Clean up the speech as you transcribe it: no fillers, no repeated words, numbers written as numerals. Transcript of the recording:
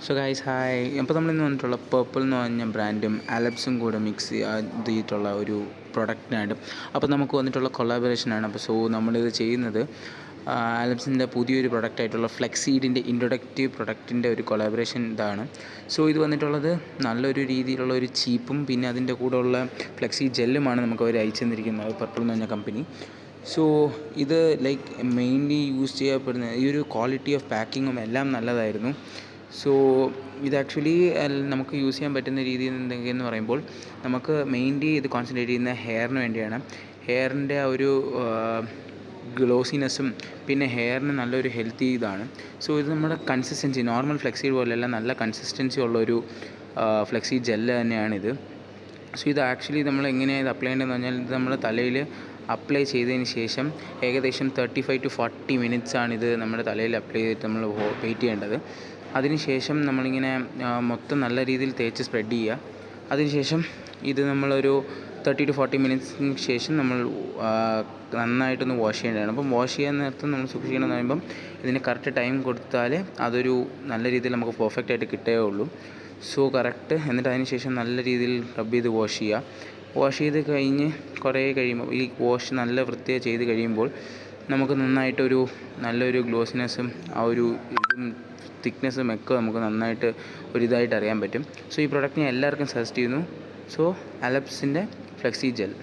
So guys hi. അപ്പോൾ നമ്മളിന്ന് വന്നിട്ടുള്ള പർപ്പിൾ എന്ന് പറഞ്ഞ ബ്രാൻഡും ആലപ്സും കൂടെ മിക്സ് ചെയ്തിട്ടുള്ള ഒരു പ്രൊഡക്റ്റിനായിട്ട്. അപ്പോൾ നമുക്ക് വന്നിട്ടുള്ള കൊളാബറേഷനാണ്. അപ്പോൾ നമ്മളിത് ചെയ്യുന്നത് ആലപ്സിൻ്റെ പുതിയൊരു പ്രൊഡക്റ്റായിട്ടുള്ള ഫ്ലെക്സീഡിൻ്റെ ഇൻട്രൊഡക്റ്റീവ് പ്രൊഡക്റ്റിൻ്റെ ഒരു കൊളാബറേഷൻ ഇതാണ്. ഇത് വന്നിട്ടുള്ളത് നല്ലൊരു രീതിയിലുള്ള ഒരു ചീപ്പും പിന്നെ അതിൻ്റെ കൂടെ ഉള്ള ഫ്ലെക്സി ജെല്ലുമാണ് നമുക്ക് അവർ അയച്ചു തന്നിരിക്കുന്നത്, പർപ്പിൾ എന്ന് പറഞ്ഞ കമ്പനി. ഇത് മെയിൻലി യൂസ് ചെയ്യപ്പെടുന്ന ഈ ഒരു ക്വാളിറ്റി ഓഫ് പാക്കിങ്ങും എല്ലാം നല്ലതായിരുന്നു. ഇത് ആക്ച്വലി നമുക്ക് യൂസ് ചെയ്യാൻ പറ്റുന്ന രീതിയിൽ എന്തെങ്കിലും പറയുമ്പോൾ നമുക്ക് മെയിൻലി ഇത് കോൺസെൻട്രേറ്റ് ചെയ്യുന്ന ഹെയറിന് വേണ്ടിയാണ്. ഹെയറിൻ്റെ ആ ഒരു ഗ്ലോസിനെസ്സും പിന്നെ ഹെയറിന് നല്ലൊരു ഹെൽത്തി ഇതാണ്. ഇത് നമ്മുടെ കൺസിസ്റ്റൻസി നോർമൽ ഫ്ലെക്സി പോലെയല്ല, നല്ല കൺസിസ്റ്റൻസി ഉള്ളൊരു ഫ്ലെക്സി ജെല്ല് തന്നെയാണിത്. ഇത് ആക്ച്വലി നമ്മൾ എങ്ങനെയാണ് ഇത് അപ്ലൈ ചെയ്യേണ്ടതെന്ന് പറഞ്ഞാൽ, ഇത് നമ്മൾ തലയിൽ അപ്ലൈ ചെയ്തതിന് ശേഷം ഏകദേശം 35 to 40 മിനിറ്റ്സാണിത് നമ്മുടെ തലയിൽ അപ്ലൈ ചെയ്തിട്ട് നമ്മൾ വെയിറ്റ് ചെയ്യേണ്ടത്. അതിനുശേഷം നമ്മളിങ്ങനെ മൊത്തം നല്ല രീതിയിൽ തേച്ച് സ്പ്രെഡ് ചെയ്യുക. അതിനുശേഷം ഇത് നമ്മളൊരു 30 to 40 മിനിറ്റ്സിന് ശേഷം നമ്മൾ നന്നായിട്ടൊന്ന് വാഷ് ചെയ്യേണ്ടതാണ്. അപ്പം വാഷ് ചെയ്യാൻ നേരത്ത് നമ്മൾ സൂക്ഷിക്കണമെന്ന് പറയുമ്പം ഇതിന് കറക്റ്റ് ടൈം കൊടുത്താൽ അതൊരു നല്ല രീതിയിൽ നമുക്ക് പെർഫെക്റ്റായിട്ട് കിട്ടുകയേ ഉള്ളൂ. കറക്റ്റ്. എന്നിട്ട് അതിന് ശേഷം നല്ല രീതിയിൽ റബ്ബ് ചെയ്ത് വാഷ് ചെയ്യുക. വാഷ് ചെയ്ത് കഴിഞ്ഞ് കുറേ കഴിയുമ്പോൾ ഈ വാഷ് നല്ല വൃത്തിയായി ചെയ്ത് കഴിയുമ്പോൾ നമുക്ക് നന്നായിട്ടൊരു നല്ലൊരു ഗ്ലോസിനെസ്സും ആ ഒരു ഇതും തിക്നെസ്സും ഒക്കെ നമുക്ക് നന്നായിട്ട് ഒരിതായിട്ട് അറിയാൻ പറ്റും. ഈ പ്രൊഡക്റ്റ് ഞാൻ എല്ലാവർക്കും സജസ്റ്റ് ചെയ്യുന്നു. ആലപ്സിൻ്റെ ഫ്ലെക്സി ജെൽ.